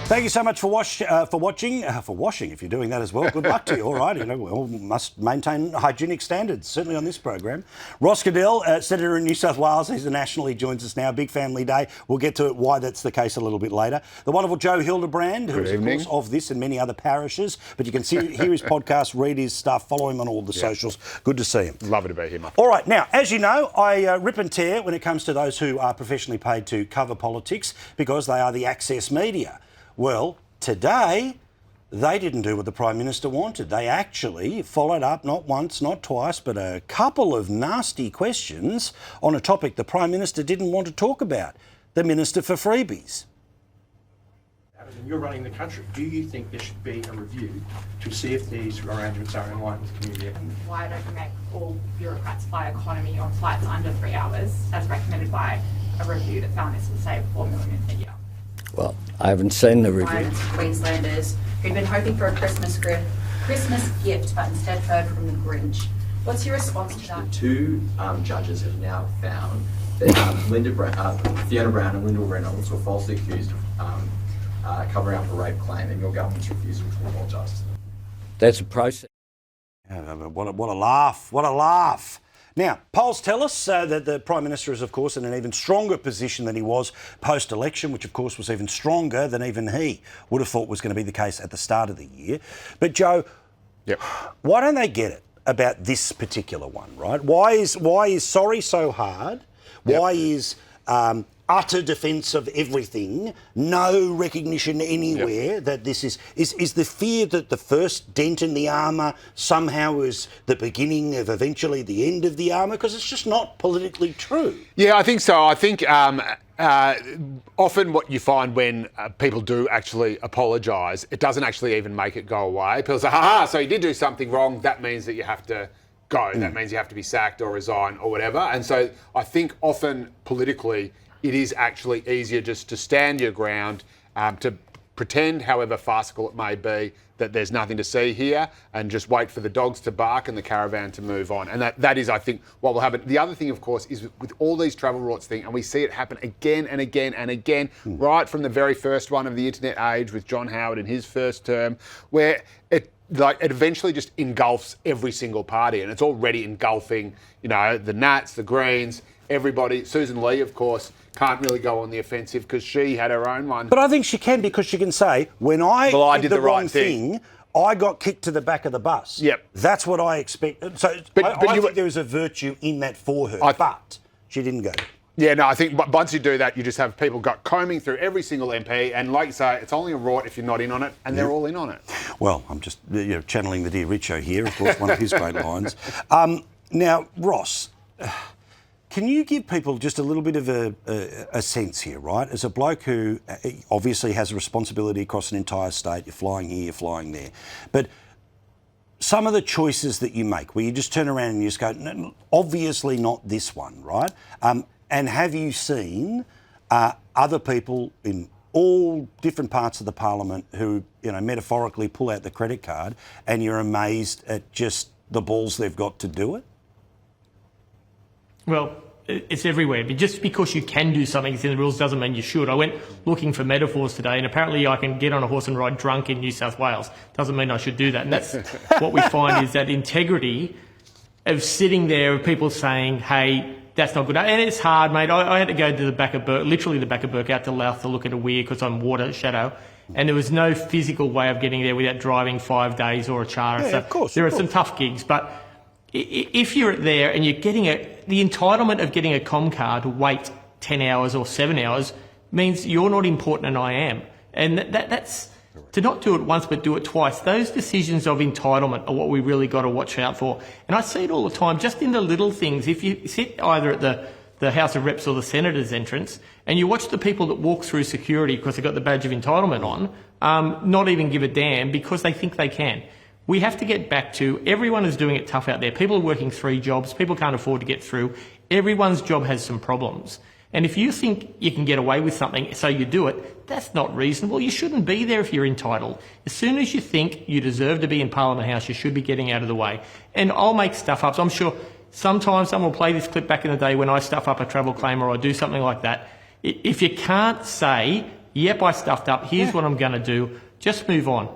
Thank you so much for watching. For washing, if you're doing that as well. Good luck to you. All right, we all must maintain hygienic standards, certainly on this program. Ross Goodell, Senator in New South Wales, he's a national. He joins us now. Big family day. We'll get to why that's the case a little bit later. The wonderful Joe Hildebrand, who is of course of this and many other parishes, but you can hear his podcast, read his stuff, follow him on all the socials. Good to see him. Lovely to be here, mate. All right, now, as you know, I rip and tear when it comes to those who are professionally paid to cover politics because they are the access media. Well, today, they didn't do what the Prime Minister wanted. They actually followed up, not once, not twice, but a couple of nasty questions on a topic the Prime Minister didn't want to talk about, the Minister for Freebies. You're running the country. Do you think there should be a review to see if these arrangements are in line with community? Why don't you make all bureaucrats fly economy on flights under 3 hours, as recommended by a review that found this would save $4 million a year? Well, I haven't seen the review. Clients, Queenslanders who'd been hoping for a Christmas gift, but instead heard from the Grinch. What's your response to that? Two judges have now found that Fiona Brown and Lyndall Reynolds were falsely accused of covering up a rape claim, and your government's refusal to apologise to them. That's a process. What a laugh. What a laugh. Now, polls tell us that the Prime Minister is, of course, in an even stronger position than he was post-election, which, of course, was even stronger than even he would have thought was going to be the case at the start of the year. But, Joe, why don't they get it about this particular one, right? Why is sorry so hard? Why is utter defence of everything, no recognition anywhere that this is the fear that the first dent in the armour somehow is the beginning of eventually the end of the armour? Because it's just not politically true. Yeah, I think so. I think often what you find when people do actually apologise, it doesn't actually even make it go away. People say, ha, so you did do something wrong, that means that you have to go. That means you have to be sacked or resign or whatever. And so I think often politically, it is actually easier just to stand your ground, to pretend, however farcical it may be, that there's nothing to see here and just wait for the dogs to bark and the caravan to move on. And that is, I think, what will happen. The other thing, of course, is with all these travel routes thing, and we see it happen again and again and again, right from the very first one of the internet age with John Howard in his first term, where it eventually just engulfs every single party, and it's already engulfing, the Nats, the Greens, everybody. Susan Lee, of course, can't really go on the offensive because she had her own one. But I think she can, because she can say, when I did the wrong thing, I got kicked to the back of the bus. Yep. That's what I expect. So I think there was a virtue in that for her, but she didn't go. Yeah, no, I think once you do that, you just have people combing through every single MP, and like you say, it's only a rort if you're not in on it, and they're all in on it. Well, I'm just channeling the dear Richo here, of course, one of his great lines. Now, Ross, can you give people just a little bit of a sense here, right? As a bloke who obviously has a responsibility across an entire state, you're flying here, you're flying there, but some of the choices that you make, where you just turn around and you just go, no, obviously not this one, right? And have you seen other people in all different parts of the parliament who, metaphorically pull out the credit card and you're amazed at just the balls they've got to do it? Well, it's everywhere. But just because you can do something in the rules doesn't mean you should. I went looking for metaphors today, and apparently I can get on a horse and ride drunk in New South Wales. Doesn't mean I should do that. And that's what we find is that integrity of sitting there, of people saying, hey, that's not good. And it's hard, mate. I had to go to the back of Burke, literally the back of Burke, out to Louth to look at a weir because I'm water shadow. And there was no physical way of getting there without driving 5 days or a char. Yeah, so of course. There are some tough gigs, but if you're there and you're getting the entitlement of getting a com card to wait 10 hours or 7 hours means you're not important and I am. And that's to not do it once but do it twice. Those decisions of entitlement are what we really got to watch out for. And I see it all the time, just in the little things. If you sit either at the House of Reps or the Senator's entrance and you watch the people that walk through security because they've got the badge of entitlement on, not even give a damn because they think they can. We have to get back to everyone is doing it tough out there. People are working 3 jobs. People can't afford to get through. Everyone's job has some problems. And if you think you can get away with something, so you do it, that's not reasonable. You shouldn't be there if you're entitled. As soon as you think you deserve to be in Parliament House, you should be getting out of the way. And I'll make stuff up. So I'm sure sometimes someone will play this clip back in the day when I stuff up a travel claim or I do something like that. If you can't say Yep, I stuffed up. Here's what I'm going to do. Just move on.